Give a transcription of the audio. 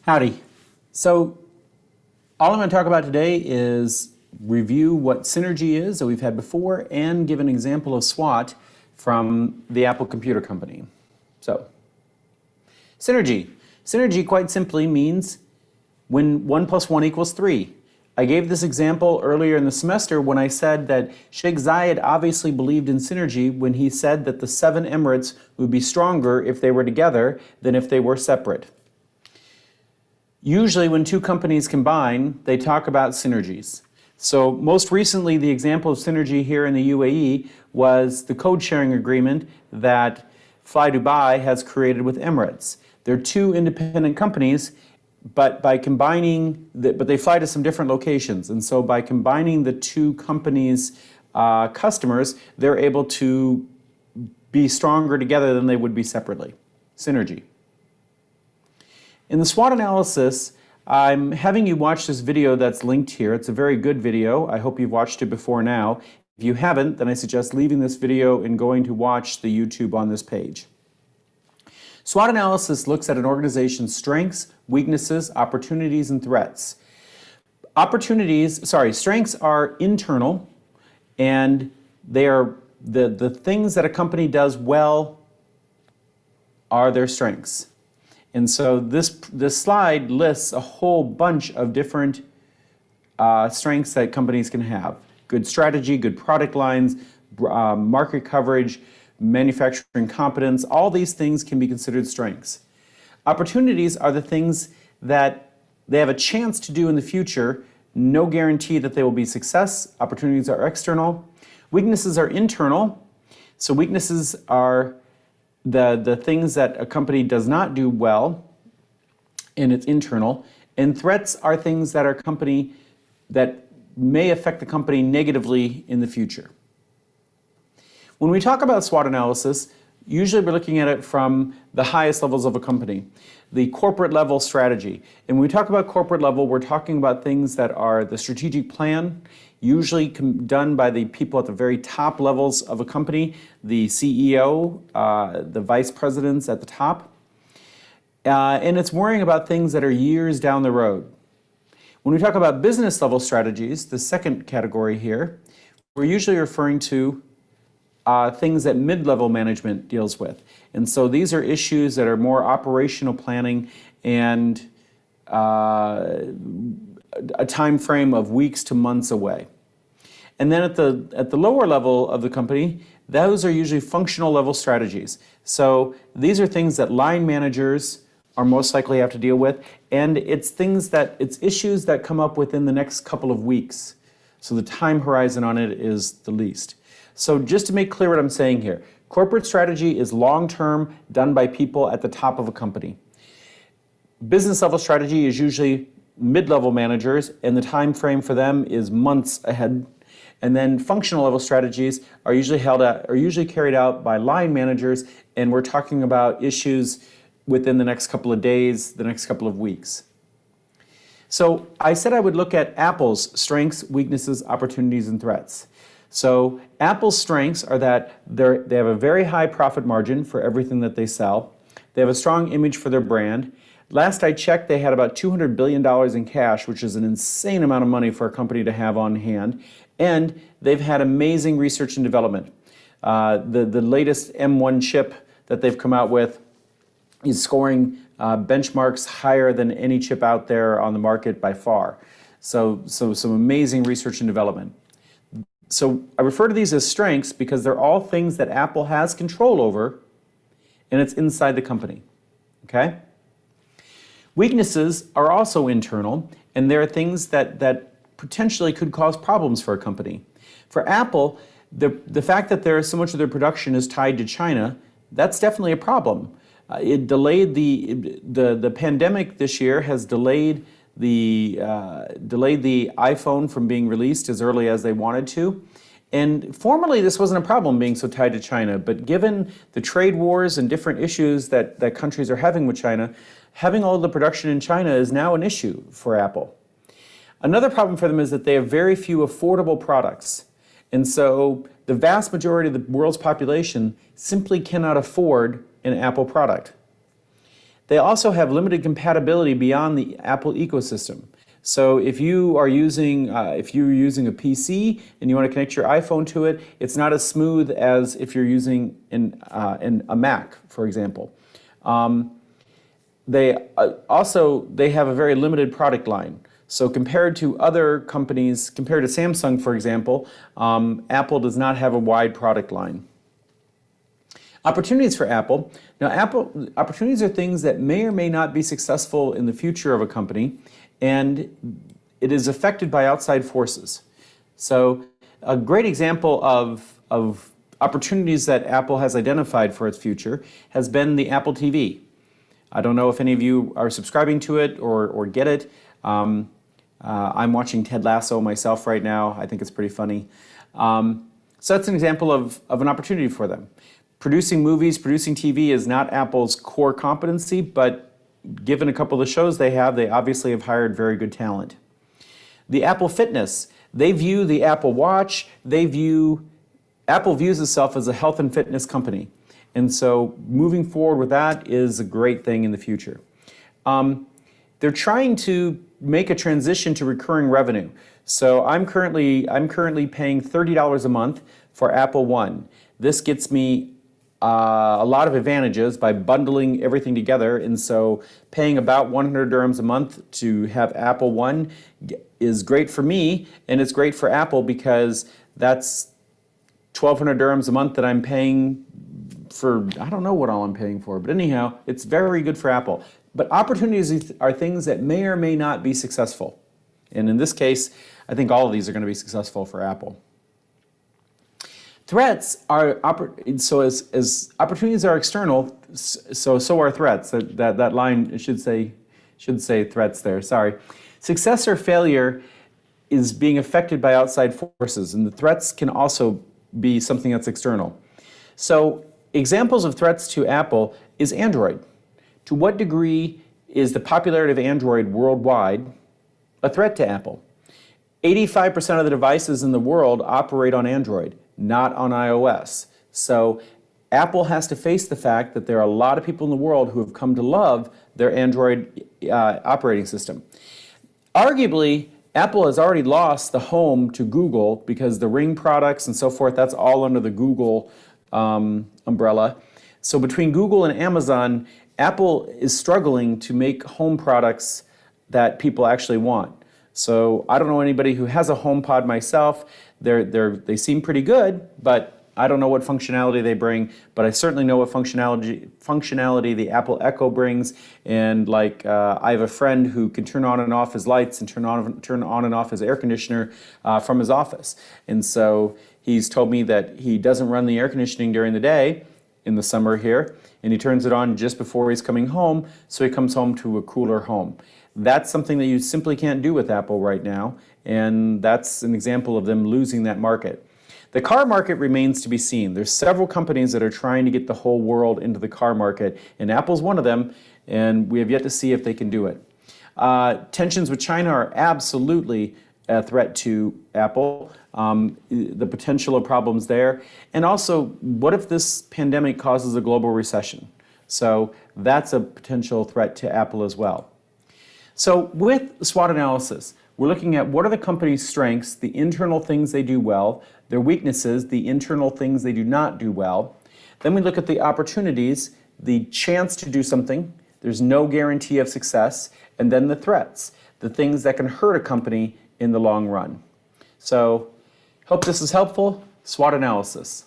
Howdy. So all I'm going to talk about today is review what synergy is that we've had before and give an example of SWOT from the Apple Computer Company. So, synergy. Synergy quite simply means when 1 plus 1 equals 3. I gave this example earlier in the semester when I said that Sheikh Zayed obviously believed in synergy when he said that the 7 Emirates would be stronger if they were together than if they were separate. Usually when two companies combine, they talk about synergies. So most recently, the example of synergy here in the UAE was the code sharing agreement that Fly Dubai has created with Emirates. They're two independent companies, but by combining, but they fly to some different locations. And so by combining the two companies' customers, they're able to be stronger together than they would be separately. Synergy. In the SWOT analysis, I'm having you watch this video that's linked here. It's a very good video. I hope you've watched it before now. If you haven't, then I suggest leaving this video and going to watch the YouTube on this page. SWOT analysis looks at an organization's strengths, weaknesses, opportunities, and threats. Strengths are internal, and they are the things that a company does well are their strengths. And so this slide lists a whole bunch of different strengths that companies can have. Good strategy, good product lines, market coverage, manufacturing competence, all these things can be considered strengths. Opportunities are the things that they have a chance to do in the future, no guarantee that they will be success. Opportunities are external. Weaknesses are internal. So weaknesses are the things that a company does not do well, and it's internal. And threats are things that that may affect the company negatively in the future. When we talk about SWOT analysis, usually we're looking at it from the highest levels of a company, the corporate level strategy. And when we talk about corporate level, we're talking about things that are the strategic plan, usually done by the people at the very top levels of a company, the CEO, the vice presidents at the top. And it's worrying about things that are years down the road. When we talk about business level strategies, the second category here, we're usually referring to things that mid-level management deals with. And so these are issues that are more operational planning and a time frame of weeks to months away. And then at the lower level of the company, those are usually functional level strategies. So these are things that line managers are most likely have to deal with, and it's issues that come up within the next couple of weeks. So the time horizon on it is the least. So just to make clear what I'm saying here, corporate strategy is long-term, done by people at the top of a company. Business level strategy is usually mid-level managers, and the time frame for them is months ahead. And then functional level strategies are usually carried out by line managers, and we're talking about issues within the next couple of days, the next couple of weeks. So I said I would look at Apple's strengths, weaknesses, opportunities, and threats. So Apple's strengths are that they have a very high profit margin for everything that they sell. They have a strong image for their brand. Last I checked, they had about $200 billion in cash, which is an insane amount of money for a company to have on hand. And they've had amazing research and development. The latest M1 chip that they've come out with is scoring benchmarks higher than any chip out there on the market by far. So some amazing research and development. So I refer to these as strengths because they're all things that Apple has control over, and it's inside the company, okay? Weaknesses are also internal, and there are things that potentially could cause problems for a company. For Apple, the fact that so much of their production is tied to China, that's definitely a problem. It delayed the pandemic this year has delayed the iPhone from being released as early as they wanted to. And formerly, this wasn't a problem being so tied to China, but given the trade wars and different issues that countries are having with China, having all the production in China is now an issue for Apple. Another problem for them is that they have very few affordable products. And so the vast majority of the world's population simply cannot afford an Apple product. They also have limited compatibility beyond the Apple ecosystem. So if you are using, if you're using a PC and you want to connect your iPhone to it, it's not as smooth as if you're using a Mac, for example. They have a very limited product line. So compared to other companies, compared to Samsung, for example, Apple does not have a wide product line. Opportunities for Apple. Now, opportunities are things that may or may not be successful in the future of a company, and it is affected by outside forces. So a great example of opportunities that Apple has identified for its future has been the Apple TV. I don't know if any of you are subscribing to it or get it. I'm watching Ted Lasso myself right now. I think it's pretty funny. So that's an example of an opportunity for them. Producing movies, producing TV is not Apple's core competency, but given a couple of the shows they obviously have hired very good talent. The Apple Fitness, they view the Apple Watch, Apple views itself as a health and fitness company. And so moving forward with that is a great thing in the future. They're trying to make a transition to recurring revenue. So I'm currently paying $30 a month for Apple One. This gets me a lot of advantages by bundling everything together, and so paying about 100 dirhams a month to have Apple One is great for me, and it's great for Apple because that's 1,200 dirhams a month that I'm paying for, I don't know what all I'm paying for, but anyhow, it's very good for Apple. But opportunities are things that may or may not be successful. And in this case, I think all of these are going to be successful for Apple. Threats are, as opportunities are external, so are threats. That line should say threats there, sorry. Success or failure is being affected by outside forces, and the threats can also be something that's external. So examples of threats to Apple is Android. To what degree is the popularity of Android worldwide a threat to Apple? 85% of the devices in the world operate on Android, not on iOS. So Apple has to face the fact that there are a lot of people in the world who have come to love their Android operating system. Arguably, Apple has already lost the home to Google because the Ring products and so forth, that's all under the Google umbrella. So between Google and Amazon, Apple is struggling to make home products that people actually want. So I don't know anybody who has a HomePod myself. They seem pretty good, but I don't know what functionality they bring, but I certainly know what functionality the Apple Echo brings. And like I have a friend who can turn on and off his lights and turn on and off his air conditioner from his office. And so he's told me that he doesn't run the air conditioning during the day in the summer here, and he turns it on just before he's coming home, so he comes home to a cooler home. That's something that you simply can't do with Apple right now, and that's an example of them losing that market. The car market remains to be seen. There's several companies that are trying to get the whole world into the car market, and Apple's one of them, and we have yet to see if they can do it. Tensions with China are absolutely a threat to Apple, the potential of problems there, and also, what if this pandemic causes a global recession? So that's a potential threat to Apple as well. So with SWOT analysis, we're looking at what are the company's strengths, the internal things they do well, their weaknesses, the internal things they do not do well. Then we look at the opportunities, the chance to do something, there's no guarantee of success, and then the threats, the things that can hurt a company in the long run. So, hope this is helpful. SWOT analysis.